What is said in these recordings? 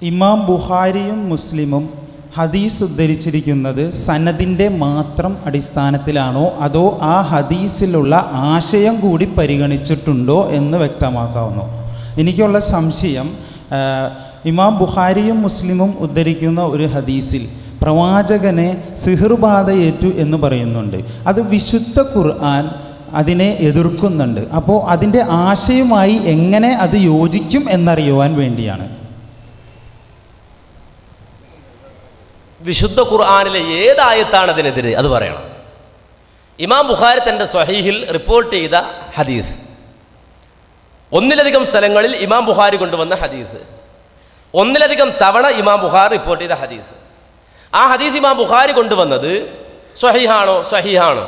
ഇമാം ബുഖാരിയും മുസ്ലിമും ഹദീസ് ഉദ്ധരിച്ചിരിക്കുന്നത് സനദിൻ്റെ മാത്രം അടിസ്ഥാനത്തിലാണോ അതോ ആ ഹദീസിലുള്ള ആശയം കൂടി പരിഗണിച്ചിട്ടുണ്ടോ എന്ന് വ്യക്തമാക്കാവുന്നു. എനിക്കുള്ള സംശയം, ഇമാം ബുഖാരിയും മുസ്ലിമും ഉദ്ധരിക്കുന്ന ഒരു ഹദീസിൽ പ്രവാചകനെ സിഹ്ർ ബാധയേറ്റു എന്ന് പറയുന്നുണ്ട്. അത് വിശുദ്ധ ഖുർആൻ അതിനെ എതിർക്കുന്നുണ്ട്. അപ്പോൾ അതിൻ്റെ ആശയവുമായി എങ്ങനെ അത് യോജിക്കും എന്നറിയുവാൻ വേണ്ടിയാണ്. വിശുദ്ധ ഖുർആനിലെ ഏതായത്താണ് അതിനെതിരെ അത് പറയണം. ഇമാം ബുഖാരി തൻ്റെ സ്വഹീഹിൽ റിപ്പോർട്ട് ചെയ്ത ഹദീസ്, ഒന്നിലധികം സ്ഥലങ്ങളിൽ ഇമാം ബുഖാരി കൊണ്ടുവന്ന ഹദീസ്, ഒന്നിലധികം തവണ ഇമാം ബുഖാരി റിപ്പോർട്ട് ചെയ്ത ഹദീസ്. ആ ഹദീസ് ഇമാം ബുഖാരി കൊണ്ടുവന്നത് സ്വഹീഹാണോ? സ്വഹീഹാണ്.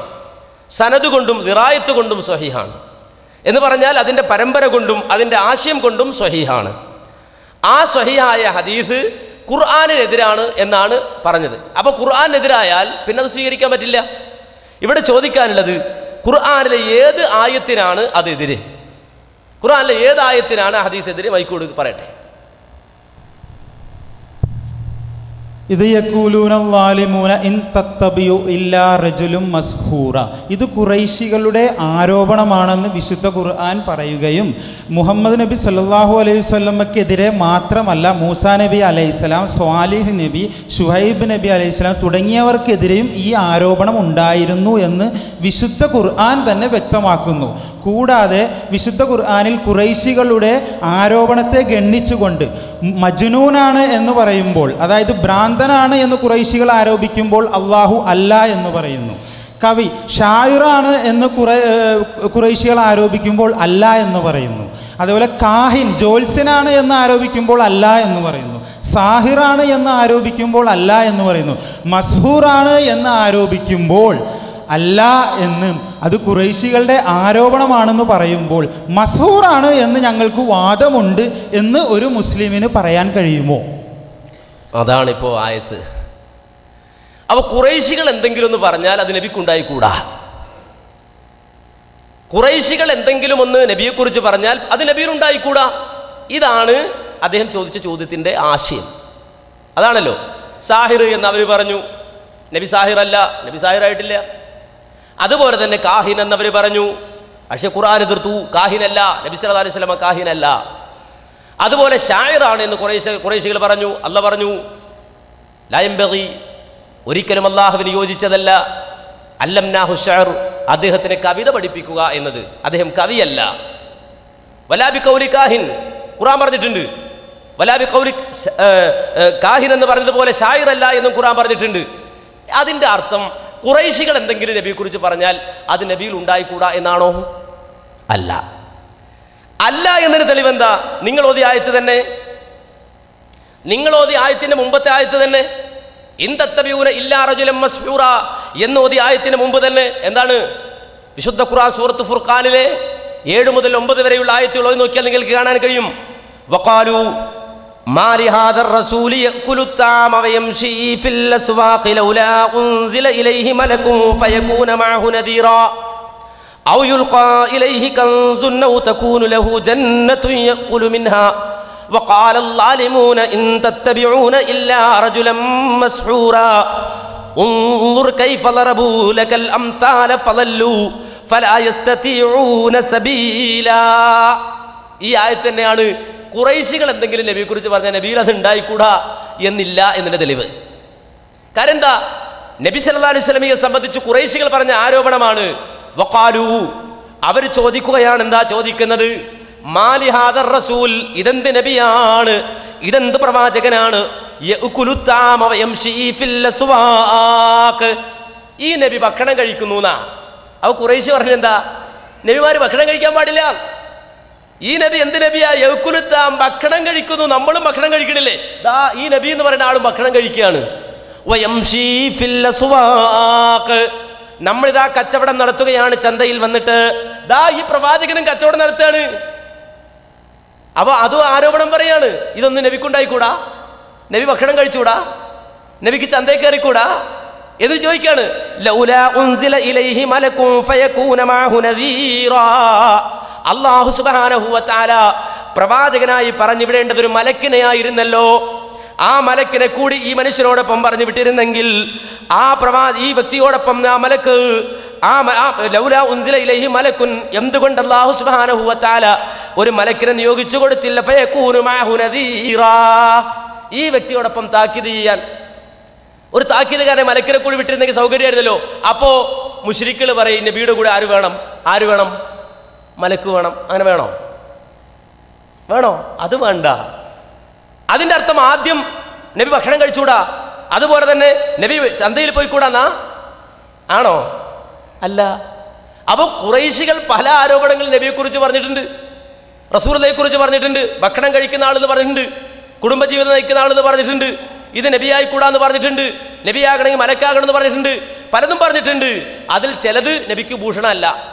സനദ് കൊണ്ടും ദിറായത്ത് കൊണ്ടും സ്വഹീഹാണ് എന്ന് പറഞ്ഞാൽ അതിൻ്റെ പരമ്പര കൊണ്ടും അതിൻ്റെ ആശയം കൊണ്ടും സ്വഹീഹാണ്. ആ സ്വഹീഹായ ഹദീസ് ഖുർആനിനെതിരാണ് എന്നാണ് പറഞ്ഞത്. അപ്പോൾ ഖുർആനെതിരായാൽ പിന്നെ അത് സ്വീകരിക്കാൻ പറ്റില്ല. ഇവിടെ ചോദിക്കാനുള്ളത്, ഖുർആനിലെ ഏത് ആയത്തിനാണ് അതെതിരെ? ഖുർആനിലെ ഏത് ആയത്തിനാണ് ഹദീസ് എതിരെ? മൈക്കോട് പറയട്ടെ. ഇത് യഖൂലൂന ളാലിമൂന ഇൻ തത്തബിയു ഇല്ലാ റജുലും മസ്ഹൂറ. ഇത് ഖുറൈശികളുടെ ആരോപണമാണെന്ന് വിശുദ്ധ ഖുർആൻ പറയുകയും മുഹമ്മദ് നബി സല്ലല്ലാഹു അലൈഹി വസല്ലമക്കെതിരെ മാത്രമല്ല മൂസാ നബി അലൈഹിസ്സലാം, സ്വാലിഹ് നബി, ശുഹൈബ് നബി അലൈഹിസ്സലാം തുടങ്ങിയവർക്കെതിരെയും ഈ ആരോപണം ഉണ്ടായിരുന്നു എന്ന് വിശുദ്ധ ഖുർആൻ തന്നെ വ്യക്തമാക്കുന്നു. കൂടാതെ വിശുദ്ധ ഖുർആനിൽ ഖുറൈശികളുടെ ആരോപണത്തെ ഗണ്ണിച്ചുകൊണ്ട് മജ്നൂനാണ് എന്ന് പറയുമ്പോൾ, അതായത് ഭ്രാന്തനാണ് എന്ന് ഖുറൈശികൾ ആരോപിക്കുമ്പോൾ അള്ളാഹു അല്ല എന്ന് പറയുന്നു. കവി ഷായിറാണ് എന്ന് ഖുറൈശികൾ ആരോപിക്കുമ്പോൾ അല്ല എന്ന് പറയുന്നു. അതുപോലെ കാഹിൻ ജ്യോത്സ്യനാണ് എന്ന് ആരോപിക്കുമ്പോൾ അല്ല എന്ന് പറയുന്നു. സാഹിറാണ് എന്ന് ആരോപിക്കുമ്പോൾ അല്ല എന്ന് പറയുന്നു. മസ്ഹൂറാണ് എന്ന് ആരോപിക്കുമ്പോൾ അല്ല എന്നും അത് ഖുറൈശികളുടെ ആരോപണമാണെന്ന് പറയുമ്പോൾ മസ്ഹൂറാണ് എന്ന് ഞങ്ങൾക്ക് വാദമുണ്ട് എന്ന് ഒരു മുസ്ലിമിന് പറയാൻ കഴിയുമോ? അതാണിപ്പോൾ ആയത്ത്. അപ്പോൾ ഖുറൈശികൾ എന്തെങ്കിലും ഒന്ന് പറഞ്ഞാൽ അത് നബിക്കുണ്ടായിക്കൂടാ. ഖുറൈശികൾ എന്തെങ്കിലും ഒന്ന് നബിയെക്കുറിച്ച് പറഞ്ഞാൽ അത് നബിയിലുണ്ടായിക്കൂടാ. ഇതാണ് അദ്ദേഹം ചോദിച്ച ചോദ്യത്തിൻ്റെ ആശയം. അതാണല്ലോ. സാഹിർ എന്ന് അവർ പറഞ്ഞു, നബി സാഹിറല്ല, നബി സാഹിറായിട്ടില്ല. അതുപോലെ തന്നെ കാഹിൻ എന്നവർ പറഞ്ഞു, പക്ഷേ ഖുർആൻ എതിർത്തു, കാഹിനല്ല, നബി സല്ലല്ലാഹു അലൈഹി വസല്ലം കാഹിനല്ല. അതുപോലെ ഷായിറാണ് എന്ന് ഖുറൈശികൾ പറഞ്ഞു. അല്ല പറഞ്ഞു ലാ യംബഗി, ഒരിക്കലും അല്ലാഹുവിന് യോജിച്ചതല്ല. അല്ലംനാഹു ഷഅർ, അദ്ദേഹത്തിന് കവിത പഠിപ്പിക്കുക എന്നത്. അദ്ദേഹം കവിയല്ല. വലാ ബിഖൗലി കാഹിൻ, ഖുർആൻ പറഞ്ഞിട്ടുണ്ട്. വലാ ബിഖൗലി കാഹിൻ എന്ന് പറഞ്ഞതുപോലെ ഷായിറല്ല എന്നും ഖുർആൻ പറഞ്ഞിട്ടുണ്ട്. അതിൻ്റെ അർത്ഥം ഖുറൈശികൾ എന്തെങ്കിലും നബിയെക്കുറിച്ച് പറഞ്ഞാൽ അത് നബിയിൽ ഉണ്ടായിക്കൂടാ എന്നാണോ? അല്ല. അല്ല എന്നൊരു തെളിവെന്താ? നിങ്ങൾ ഓതിയ ആയത്ത് തന്നെ, നിങ്ങൾ ഓതിയ ആയത്തിന്റെ മുമ്പത്തെ ആയത്ത് തന്നെ, ഇൻ തത്തബിഊന ഇല്ലാ റജുലൻ മസ്ഹൂറ എന്ന് ഓതിയ ആയത്തിന് മുമ്പ് തന്നെ എന്താണ്? വിശുദ്ധ ഖുർആൻ സൂറത്ത് ഫുർഖാനിലെ 7 മുതൽ 9 വരെയുള്ള ആയത്തുകൾ ഓതി നോക്കിയാൽ നിങ്ങൾക്ക് കാണാൻ കഴിയും. വഖാലു മാ ലിഹാദർ റസൂലി യഅകുലു തഅമ വയംശി ഫിൽ അസ്വാഖി ലൗലാ ഉൻസില ഇലൈഹി മലകുൻ ഫയകൂന മഅഹു നദീറാ ഔ യുൽഖാ ഇലൈഹി കൻസുൻ ഔ തകൂനു ലഹു ജന്നത്തുൻ യഅകുലു മിൻഹാ വഖാല അൽ-ളാലിമൂന ഇൻ തത്തബിഊന ഇല്ലാ റജുലൻ മസ്ഹൂറാ ഉൻദുർ കൈഫ ളറബൂ ലകൽ അംതാല ഫളല്ലു ഫലാ യസ്തതിഊന സബീലാ. ഈ ആയത്ത് തന്നെയാണ് ഖുറൈശികൾ എന്തെങ്കിലും നബിയെക്കുറിച്ച് പറഞ്ഞാൽ നബിയിൽ അത് ഉണ്ടായിക്കൂടാ എന്നില്ല എന്നതിൻ്റെ തെളിവ്. കാരണം എന്താ? നബി സല്ലല്ലാഹു അലൈഹി വസല്ലമയെ സംബന്ധിച്ച് ഖുറൈശികൾ പറഞ്ഞ ആരോപണമാണ്. വഖാലു, അവർ ചോദിക്കുകയാണ്. എന്താ ചോദിക്കുന്നത്? മാലി ഹാദർ റസൂൽ, ഇതെന്ത് നബിയാണ്, ഇതെന്ത് പ്രവാചകനാണ്? യഅകുലു തഅമ വയംശി ഫിൽ അസ്വാഖ്, ഈ നബി ഭക്ഷണം കഴിക്കുന്നു എന്നാ. അപ്പോൾ ഖുറൈശി പറഞ്ഞെന്താ? നബിമാർ ഭക്ഷണം കഴിക്കാൻ പാടില്ല. ഈ നബി എന്ത് നബിയാ? യഅകുലു തഅം, ഭക്ഷണം കഴിക്കുന്നു. നമ്മളും ഭക്ഷണം കഴിക്കണില്ലേ? ദാ ഈ നബി എന്ന് പറയുന്ന ആളും ഭക്ഷണം കഴിക്കുകയാണ്. വയംശി ഫിൽ അസ്വാഖ്, നമ്മളിതാ കച്ചവടം നടത്തുകയാണ് ചന്തയിൽ വന്നിട്ട്. ദാ ഈ പ്രവാചകനും കച്ചവടം നടത്തുകയാണ്. അപ്പോൾ അതും ആരോപണം പറയാണ്. ഇതൊന്നും നബിക്കുണ്ടായിക്കൂടാ? നബി ഭക്ഷണം കഴിച്ചുകൂടാ? നബിക്ക് ചന്തയിൽ കയറിക്കൂടാ എന്ന് ചോദിക്കാണ്. ലൗലാ ഉൻസില ഇലൈഹി മലകുൻ ഫയകൂന മഅഹു നദീറാ, അല്ലാഹു സുബ്ഹാനഹു വ തആല പ്രവാചകനായി പറഞ്ഞുവിടേണ്ടതൊരു മലക്കിനെയായിരുന്നല്ലോ. ആ മലക്കിനെ കൂടി ഈ മനുഷ്യനോടൊപ്പം പറഞ്ഞു വിട്ടിരുന്നെങ്കിൽ ഈ വ്യക്തിയോടൊപ്പം ആ മലക്ക് ലൗലാ ഉൻസില ഇലൈഹി മലക്കുൻ, എന്തുകൊണ്ട് അല്ലാഹു സുബ്ഹാനഹു വ തആല ഒരു മലക്കിനെ നിയോഗിച്ചു കൊടുത്തില്ല? ഫയകൂനു മഅഹു നദീറാ, ഈ വ്യക്തിയോടൊപ്പം താക്കീത് ചെയ്യാൻ ഒരു താക്കീതുകാരനെ മലക്കിനെ കൂടി വിട്ടിരുന്നെങ്കിൽ സൗകര്യമായിരുന്നല്ലോ. അപ്പോ മുശ്രിക്കുകൾ പറയും നബിയുടെ കൂടെ ആര് വേണം? മലക്ക് വേണം. അങ്ങനെ വേണോ? അത് വേണ്ട. അതിന്റെ അർത്ഥം ആദ്യം നബി ഭക്ഷണം കഴിച്ചുകൂടാ, അതുപോലെ തന്നെ നബി ചന്തയിൽ പോയിക്കൂടാന്നാ ആണോ? അല്ല. അപ്പൊ ഖുറൈശികൾ പല ആരോപണങ്ങൾ നബിയെക്കുറിച്ച് പറഞ്ഞിട്ടുണ്ട്, റസൂലുള്ളാഹിയെക്കുറിച്ച് പറഞ്ഞിട്ടുണ്ട്. ഭക്ഷണം കഴിക്കുന്ന ആളെന്ന് പറഞ്ഞിട്ടുണ്ട്, കുടുംബജീവിതം നയിക്കുന്ന ആളെന്ന് പറഞ്ഞിട്ടുണ്ട്, ഇത് നബിയായിക്കൂടാന്ന് പറഞ്ഞിട്ടുണ്ട്, നബിയാകണമെങ്കിൽ മലക്കാകണമെന്ന് പറഞ്ഞിട്ടുണ്ട്, പലതും പറഞ്ഞിട്ടുണ്ട്. അതിൽ ചിലത് നബിക്ക് ഭൂഷണമല്ല.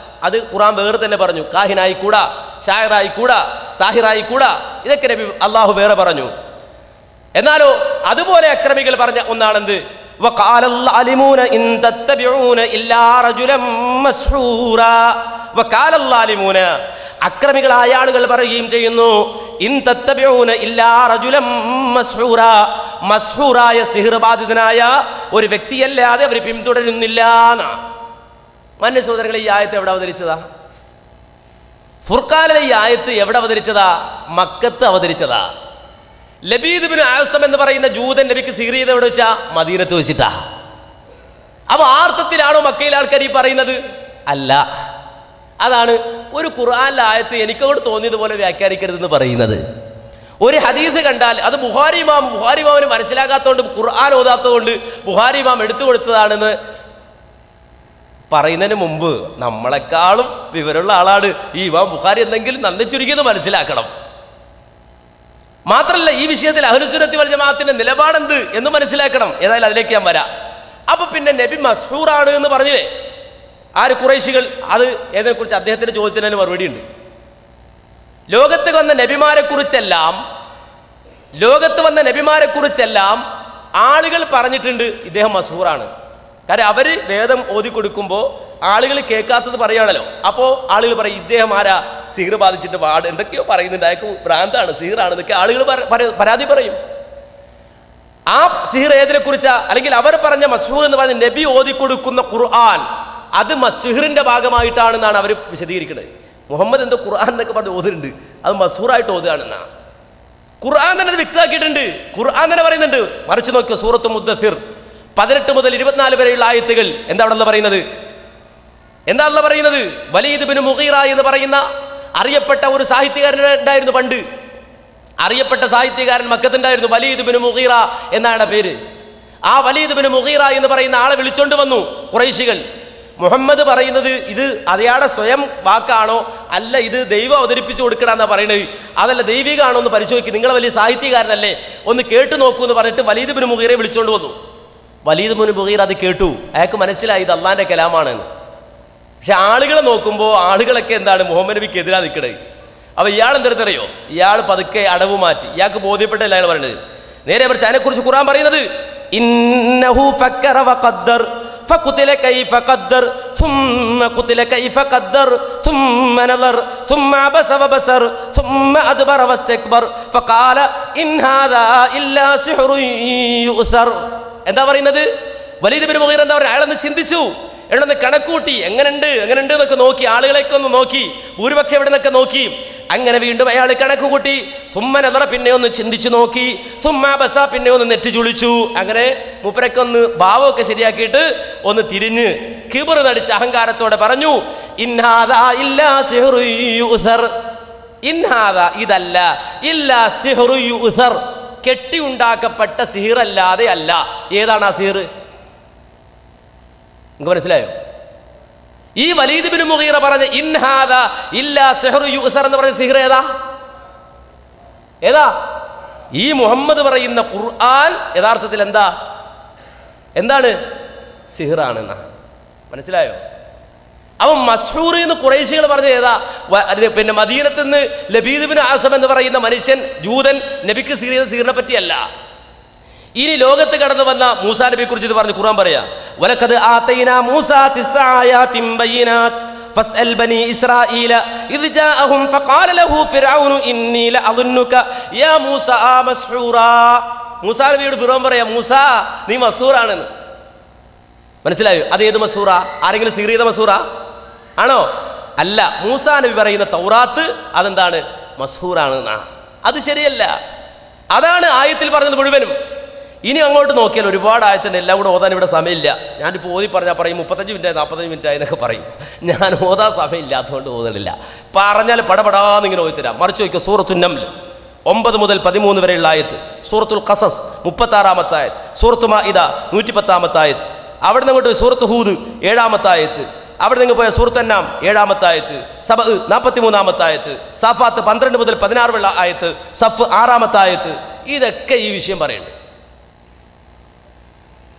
അത് ഖുർആൻ വേറെ തന്നെ പറഞ്ഞു. കാഹിനായിക്കൂടാ, ഷായറായിക്കൂടാ, സാഹിറായിക്കൂടാ, ഇതൊക്കെ നബി അള്ളാഹു വേറെ പറഞ്ഞു. എന്നാലോ അതുപോലെ അക്രമികൾ പറഞ്ഞ ഒന്നാണെന്ത്? അക്രമികളായ ആളുകൾ പറയുകയും ചെയ്യുന്നു, ഇൻ തത്തബിഊന ഇല്ലാ റജുലൻ മസ്ഹൂറാ, മസ്ഹൂറായ സിഹ്ർ ബാധിതനായ ഒരു വ്യക്തിയല്ലാതെ അവർ പിന്തുടരുന്നില്ല. മാന്യ സഹോദരങ്ങളെ, ഈ ആയത്ത് എവിടെ അവതരിച്ചതാ? ഫുർഖാനിലെ ഈ ആയത്ത് എവിടെ അവതരിച്ചതാ? മക്കത്ത് അവതരിച്ചതാ. ലബീദ് ഇബ്നു ആസം എന്ന് പറയുന്ന ജൂതൻ നബിക്ക് സിഹ്ർ ചെയ്ത് എവിടെ വെച്ചാ? മദീനത്ത് വെച്ചിട്ടാ. അപ്പൊ ആർത്ഥത്തിലാണോ മക്കയിലെ ആൾക്കാർ ഈ പറയുന്നത്? അല്ല. അതാണ് ഒരു ഖുർആനിലെ ആയത്ത് എനിക്കോട് തോന്നിയതുപോലെ വ്യാഖ്യാനിക്കരുതെന്ന് പറയുന്നത്. ഒരു ഹദീസ് കണ്ടാൽ അത് ബുഖാരി ഇമാമിന് മനസ്സിലാകാത്തതുകൊണ്ട്, ഖുർആൻ ഓതാത്തതുകൊണ്ട് ബുഖാരി ഇമാം എടുത്തു കൊടുത്തതാണെന്ന് പറയുന്നതിന് മുമ്പ് നമ്മളെക്കാളും വിവരമുള്ള ആളാണ് ഈ ഇമാം ബുഖാരി, എന്തെങ്കിലും നന്ദി ചുരുക്കിയത് മനസ്സിലാക്കണം. മാത്രമല്ല, ഈ വിഷയത്തിൽ അഹ്ലുസുന്നത്തി വൽ ജമാഅത്തിന്റെ നിലപാടെന്ത് എന്ന് മനസ്സിലാക്കണം. ഏതായാലും അതിലേക്ക് ഞാൻ വരാം. അപ്പൊ പിന്നെ നബി മസ്ഹൂറാണ് എന്ന് പറഞ്ഞില്ലേ ആര്? ഖുറൈശികൾ. അത് ഏതിനെക്കുറിച്ച് അദ്ദേഹത്തിന്റെ ചോദ്യത്തിന് മറുപടി ഉണ്ട്. ലോകത്ത് വന്ന നബിമാരെ കുറിച്ചെല്ലാം ആളുകൾ പറഞ്ഞിട്ടുണ്ട് ഇദ്ദേഹം മസ്ഹൂറാണ്. കാരണം അവര് വേദം ഓതി കൊടുക്കുമ്പോൾ ആളുകൾ കേൾക്കാത്തത് പറയുകയാണല്ലോ. അപ്പോൾ ആളുകൾ പറയും ഇദ്ദേഹം ആരാ? സിഹ്ർ ബാധിച്ചിട്ട് എന്തൊക്കെയോ പറയുന്നുണ്ട്, അയാൾക്ക് ഭ്രാന്താണ്, സിഹ്റാണ് എന്നൊക്കെ ആളുകൾ പരാതി പറയും. ആ സിഹ്ർ ഏതിനെ കുറിച്ചാ? അല്ലെങ്കിൽ അവർ പറഞ്ഞ മസ്ഹൂർ എന്ന് പറഞ്ഞ നബി ഓതി കൊടുക്കുന്ന ഖുർആൻ അത് സിഹ്റിന്റെ ഭാഗമായിട്ടാണെന്നാണ് അവർ വിശദീകരിക്കുന്നത്. മുഹമ്മദ് എന്തോ ഖുർആൻ എന്നൊക്കെ പറഞ്ഞ് ഓതുന്നുണ്ട്, അത് മസ്ഹൂറായിട്ട് ഓതുകയാണെന്നാ ഖുർആൻ തന്നെ വ്യക്തമാക്കിയിട്ടുണ്ട്. ഖുർആൻ തന്നെ പറയുന്നുണ്ട്. മറിച്ച് നോക്കിയോ, സൂറത്ത് മുദ്ദസിർ 18 മുതൽ 24 വരെയുള്ള ആയത്തുകൾ എന്താ അവിടെ പറയുന്നത്? വലീദ് ബിൻ മുഗീറ എന്ന് പറയുന്ന അറിയപ്പെട്ട ഒരു സാഹിത്യകാരൻ ഉണ്ടായിരുന്നു പണ്ട്. അറിയപ്പെട്ട സാഹിത്യകാരൻ മക്കത്തുണ്ടായിരുന്നു. വലീദ് ബിൻ മുഗീറ എന്നാണ് പേര്. ആ വലീദ് ബിൻ മുഗീറ എന്ന് പറയുന്ന ആളെ വിളിച്ചോണ്ട് വന്നു ഖുറൈശികൾ. മുഹമ്മദ് പറയുന്നത് ഇത് അയാളുടെ സ്വയം വാക്കാണോ അല്ല ഇത് ദൈവം അവതരിപ്പിച്ചു കൊടുക്കണമെന്നാ പറയുന്നത്, അതല്ല ദൈവികമാണോ എന്ന് പരിശോധിക്കും, നിങ്ങൾ വലിയ സാഹിത്യകാരനല്ലേ, ഒന്ന് കേട്ടു നോക്കൂ എന്ന് പറഞ്ഞിട്ട് വലീദ് ബിൻ മുഗീറയെ വിളിച്ചോണ്ട് വന്നു. വലീദ് ബിൻ മുഗീറ അത് കേട്ടു. അയാൾക്ക് മനസ്സിലായി ഇത് അള്ളാന്റെ കലാമാണെന്ന്. പക്ഷെ ആളുകളെ നോക്കുമ്പോൾ ആളുകളൊക്കെ എന്താണ് മുഹമ്മദ് നബിക്ക് എതിരാ നിൽക്കണത്. അപ്പൊ ഇയാൾ എന്തെടുത്തറിയോ? ഇയാൾ പതുക്കെ അടവ് മാറ്റി. ഇയാൾക്ക് ബോധ്യപ്പെട്ടല്ല അയാൾ പറയുന്നത്. നേരെ മറിച്ച് അതിനെക്കുറിച്ച് ഖുർആൻ പറയുന്നത് ഇന്നഹു ഫക്കറ വഖദ്ദർ ഫഖുതില കൈഫ ഖദ്ദർ ثم قتل كيف قدر ثم نظر ثم عبس وبصر ثم أدبر واستكبر فقال إن هذا إلا سحر يؤثر. എന്താ പറയുന്നത്? വലീദ് ബിൻ മുഗീറ എന്താ പറയുക? അയാളൊന്ന് ചിന്തിച്ചു, എവിടെ കണക്കൂട്ടി, എങ്ങനെയുണ്ട് എന്നൊക്കെ നോക്കി, ആളുകളെയൊക്കെ ഒന്ന് നോക്കി, ഭൂരിപക്ഷം എവിടെ നിന്നൊക്കെ നോക്കി. അങ്ങനെ വീണ്ടും അയാൾ കണക്ക് കൂട്ടി. തുമ്മ നദറ, പിന്നെ ഒന്ന് ചിന്തിച്ചു നോക്കി. തുമ്മ ബസ, പിന്നെ ഒന്ന് നെറ്റി ചുളിച്ചു. അങ്ങനെ മൂപ്പരൊക്കെ ഒന്ന് ഭാവമൊക്കെ ശരിയാക്കിയിട്ട് ഒന്ന് തിരിഞ്ഞ് കിബർ നടിച്ച് അഹങ്കാരത്തോടെ പറഞ്ഞു ഇൻഹാദാ ഇല്ലാ സിഹ്റു യുഅ്സർ. ഇൻഹാദാ ഇതല്ല, ഇല്ലാ സിഹ്റു യുഅ്സർ, കെട്ടി ഉണ്ടാക്കപ്പെട്ട സിഹിറല്ലാതെ അല്ല. ഏതാണ് ആ സിഹിർ? നിങ്ങൾക്ക് മനസ്സിലായോ? ഈ വലീദ് ബിൻ മുഗീറ പറഞ്ഞ ഇൻഹാദാ ഇല്ലാ സിഹ്റു യുഅ്സർ എന്ന് പറഞ്ഞ സിഹിർ ഏതാ? ഈ മുഹമ്മദ് പറയുന്ന ഖുർആൻ യഥാർത്ഥത്തിൽ എന്താണ്? സിഹിറാണെന്നാ. മനസ്സിലായോ? അവൻ മസ്ഹൂർ എന്ന് ഖുറൈശികൾ പറഞ്ഞ ഏതാ? പിന്നെ മദീനത്ത് നിന്ന് ലബീദ് ബിൻ ആസം എന്ന് പറയുന്ന മനുഷ്യൻ ജൂതൻ നബിക്ക് സിഹിറിനെ പറ്റിയല്ല. ഇനി ലോകത്ത് കടന്നു വന്ന മൂസാ നബിയെ കുറിച്ച് ഇത് പറഞ്ഞു ഖുർആൻ പറയാ വലഖദ് ആതൈനാ മൂസാ 9 ആയാതിൻ ബയ്യിനാത് ഫസ്അൽ ബനി ഇസ്രായീല ഇദ് ജാഅഹും ഫഖാല ലഹു ഫിർഔനു ഇന്നി ലഅظുന്നുക യാ മൂസാ മസ്ഹൂറാ. മൂസാ നബിയോട് ഫിറോൻ പറയാം, മൂസ നീ മസൂറാണെന്ന്. മനസ്സിലായോ? അത് ഏത് മസൂറ? ആരെങ്കിലും സീർ ചെയ്ത മസൂറ ആണോ? അല്ല. മൂസാ നബി പറയുന്ന തൗറാത്ത് അതെന്താണ്? മസ്ഹൂറാണെന്നാണ്. അത് ശരിയല്ല. അതാണ് ആയത്തിൽ പറഞ്ഞത് മുഴുവനും. ഇനി അങ്ങോട്ട് നോക്കിയാൽ ഒരുപാട് ആയത്തുണ്ട്. എല്ലാം കൂടെ ഓതാൻ ഇവിടെ സമയമില്ല. ഞാനിപ്പോൾ ഓതി പറഞ്ഞാൽ പറയും 35 മിനിറ്റായി 45 മിനിറ്റായി എന്നൊക്കെ പറയും. ഞാൻ ഓതാൻ സമയമില്ലാത്തതുകൊണ്ട് ഓതണില്ല. പറഞ്ഞാൽ പടപടാന്ന് ഇങ്ങനെ ഓതിത്തരാം. മറിച്ച് നോക്കിയോ, സൂറത്തുൻ നംൽ 9 മുതൽ 13 വരെയുള്ള ആയത്ത്, സൂറത്തുൽ ഖസസ് 36-ാമത്തെ ആയത്ത്, സൂറത്തു മാഇദ 110-ാമത്തെ ആയത്ത്, അവിടെ നിന്ന് അങ്ങോട്ട് സൂറത്ത് ഹൂദ് 7-ാമത്തെ ആയത്ത്, അവിടെ നിന്ന് പോയ സൂറത്ത് അന്നാം 7-ാമത്തെ ആയത്ത്, സബ 43-ാമത്തെ ആയത്ത്, സാഫാത്ത് 12 മുതൽ 16 വരെയുള്ള ആയത്ത്, സഫ് 6-ാമത്തെ ആയത്ത്. ഇതൊക്കെ ഈ വിഷയം പറയുന്നുണ്ട്.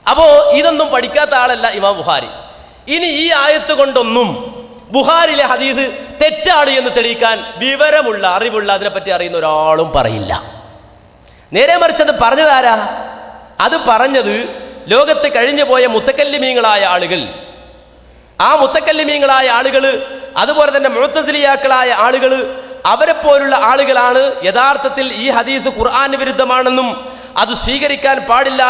അപ്പോൾ ഇതൊന്നും പഠിക്കാത്ത ആളല്ല ഇമാം ബുഖാരി. ഇനി ഈ ആയത്ത് കൊണ്ടൊന്നും ബുഖാരിയിലെ ഹദീസ് തെറ്റാണ് എന്ന് തെളിയിക്കാൻ വിവരമുള്ള, അറിവുള്ള, അതിനെപ്പറ്റി അറിയുന്ന ഒരാളും പറയില്ല. നേരെ മറിച്ചത് പറഞ്ഞതാരാ? അത് പറഞ്ഞത് ലോകത്ത് കഴിഞ്ഞു പോയ മുത്തക്കല്ലിമീങ്ങളായ ആളുകൾ. ആ മുത്തക്കല്ലിമീങ്ങളായ ആളുകൾ, അതുപോലെ തന്നെ മുഅ്തസിലിയാക്കളായ ആളുകൾ, അവരെപ്പോലുള്ള ആളുകളാണ് യഥാർത്ഥത്തിൽ ഈ ഹദീസ് ഖുർആൻ വിരുദ്ധമാണെന്നും അത് സ്വീകരിക്കാൻ പാടില്ല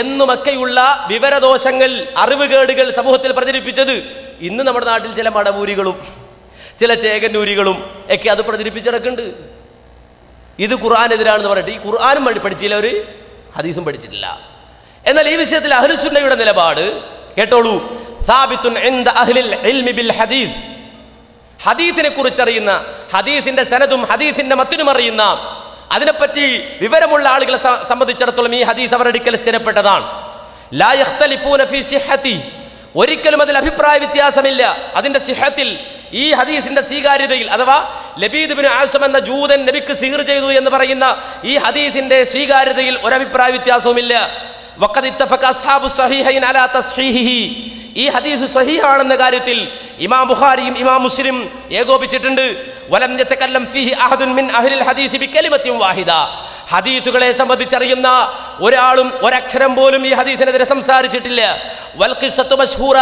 എന്നുമൊക്കെയുള്ള വിവരദോഷങ്ങൾ, അറിവുകേടുകൾ സമൂഹത്തിൽ പ്രചരിപ്പിച്ചത്. ഇന്ന് നമ്മുടെ നാട്ടിൽ ചില മടവൂരികളും ചില ചേകന്നൂരികളും ഒക്കെ അത് പ്രചരിപ്പിച്ചിടക്കുന്നുണ്ട്. ഇത് ഖുർആനെതിരാണെന്ന് പറഞ്ഞിട്ട് ഈ ഖുർആനും പഠിച്ചില്ല, ഒരു ഹദീസും പഠിച്ചിട്ടില്ല. എന്നാൽ ഈ വിഷയത്തിൽ അഹ്ലുസുന്നയുടെ നിലപാട് കേട്ടോളൂ. സാബിത്തുൻ ഇൻദ അഹ്ലിൽ ഇൽമി ബിൽ ഹദീസ്. ഹദീസിനെ കുറിച്ചറിയുന്ന, ഹദീസിന്റെ സനദും ഹദീസിന്റെ മത്തിനും അറിയുന്ന, അതിനെപ്പറ്റി വിവരമുള്ള ആളുകളെ സംബന്ധിച്ചിടത്തോളം ഈ ഹദീസ് അവരുടെ അടുക്കൽ സ്ഥിരപ്പെട്ടതാണ്. ലാ യഖ്തലിഫൂന ഫീ സിഹ്ഹതി. ഒരിക്കലും അതിൽ അഭിപ്രായ വ്യത്യാസമില്ല. അതിന്റെ സിഹത്തിൽ, ഈ ഹദീസിന്റെ സ്വീകാര്യതയിൽ, അഥവാ ലബീദ് ബിൻ ആസം എന്ന ജൂതൻ നബിക്ക് സിഹർ ചെയ്തു എന്ന് പറയുന്ന ഈ ഹദീസിന്റെ സ്വീകാര്യതയിൽ ഒരഭിപ്രായ വ്യത്യാസവുമില്ല. വഖദ് ഇത്തഫഖ അസ്ഹാബു സ്വഹീഹൈൻ അലാ തസ്ഹീഹിഹി. ഈ ഹദീസ് സ്വഹീഹാണെന്ന കാര്യത്തിൽ ഇമാം ബുഖാരിയും ഇമാം മുസ്ലിം ഏകോപിച്ചിട്ടുണ്ട്. വലം യതകല്ലം ഫീഹി അഹദുൻ മിൻ അഹ്ലിൽ ഹദീസ് ബികലിമത്തിൻ വാഹിദ. ഹദീസുകളെ സംബന്ധിച്ചറിയുന്ന ഒരാളും ഒരക്ഷരം പോലും ഈ ഹദീസിനെതിരെ സംസാരിച്ചിട്ടില്ല. വൽ ഖിസ്സത്തു മശ്ഹൂറ.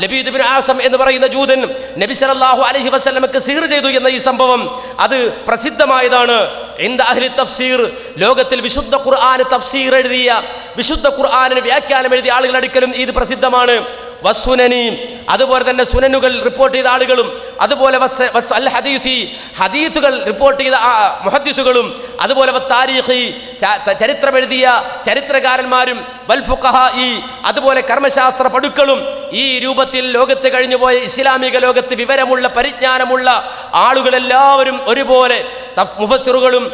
ലബീദ് ബിൻ ആസം എന്ന് പറയുന്ന ജൂതൻ നബി സല്ലല്ലാഹു അലൈഹി വസല്ലമക്ക് സിഹർ ചെയ്തു എന്ന ഈ സംഭവം അത് പ്രസിദ്ധമായതാണ്. ഇൻദ അഹ്ലി തഫ്സീർ. ലോകത്തിൽ വിശുദ്ധ ഖുർആൻ തഫ്സീർ എഴുതിയ, വിശുദ്ധ ഖുർആനിന് വ്യാഖ്യാനം എഴുതിയ ആളുകളുടെ അടുക്കലും ഇത് പ്രസിദ്ധമാണ്. വസ്സുനനി, അതുപോലെ തന്നെ സുനനുകൾ റിപ്പോർട്ട് ചെയ്ത ആളുകളും, അതുപോലെ അൽ ഹദീസി, ഹദീസുകൾ റിപ്പോർട്ട് ചെയ്ത മുഹദ്ദിസുകളും, അതുപോലെ താരീഖി, ചരിത്രം എഴുതിയ ചരിത്രകാരന്മാരും, വൽ ഫുഖഹാഇ, അതുപോലെ കർമ്മശാസ്ത്ര പടുക്കളും. ഈ രൂപത്തിൽ ലോകത്ത് കഴിഞ്ഞുപോയ ഇസ്ലാമിക ലോകത്ത് വിവരമുള്ള, പരിജ്ഞാനമുള്ള ആളുകളെല്ലാവരും ഒരുപോലെ, മുഫസ്സിറുകളും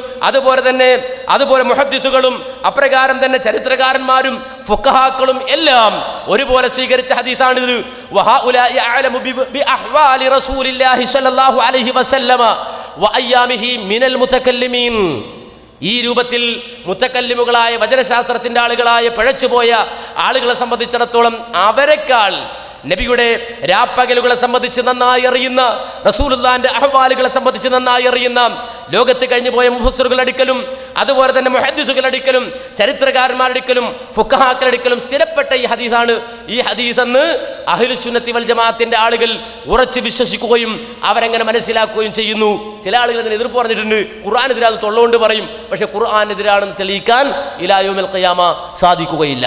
അതുപോലെ മുഹദ്ദിസുകളും, അപ്രകാരം തന്നെ ചരിത്രകാരന്മാരും ഫുഖഹാക്കളും എല്ലാം ഒരുപോലെ സ്വീകരിച്ച ഹദീസാണിത്. വഹഉലാഇ അഅലമു ബിഅഹ്വാലി റസൂലില്ലാഹി സ്വല്ലല്ലാഹു അലൈഹി വസല്ലമ വഅയ്യാമിഹി മിനൽ മുതകല്ലിമീൻ. ഈ രൂപത്തിൽ മുത്തക്കല്ലിമുകളായ, വചനശാസ്ത്രത്തിന്റെ ആളുകളായ, പിഴച്ചുപോയ ആളുകളെ സംബന്ധിച്ചിടത്തോളം അവരെക്കാൾ നബിയുടെ രാപ്പകലുകളെ സംബന്ധിച്ച് നന്നായി അറിയുന്ന, റസൂലുള്ളാഹിന്റെ അഹ്വാലുകളെ സംബന്ധിച്ച് നന്നായി അറിയുന്ന ലോകത്ത് കഴിഞ്ഞു പോയ മുഫസ്സിറുകളുടെ അടുക്കലും, അതുപോലെ തന്നെ മുഹദ്ദിസുകളുടെ അടുക്കലും, ചരിത്രകാരന്മാരുടെ അടുക്കലും, ഫുഖഹാക്കളുടെ അടുക്കലും സ്ഥിരപ്പെട്ട ഈ ഹദീസാണ്. ഈ ഹദീസ് എന്ന് അഹ്ലുസുന്നത്തി വൽ ജമാഅത്തിന്റെ ആളുകൾ ഉറച്ചു വിശ്വസിക്കുകയും അവരെങ്ങനെ മനസ്സിലാക്കുകയും ചെയ്യുന്നു. ചില ആളുകൾ ഇതിന് എതിർപ്പ് പറഞ്ഞിട്ടുണ്ട്. ഖുർആനെതിരാണെന്ന് തൊള്ളുകൊണ്ട് പറയും, പക്ഷെ ഖുർആനെതിരാണെന്ന് തെളിയിക്കാൻ ഇലാ യൗമിൽ ഖിയാമ സാധിക്കുകയില്ല.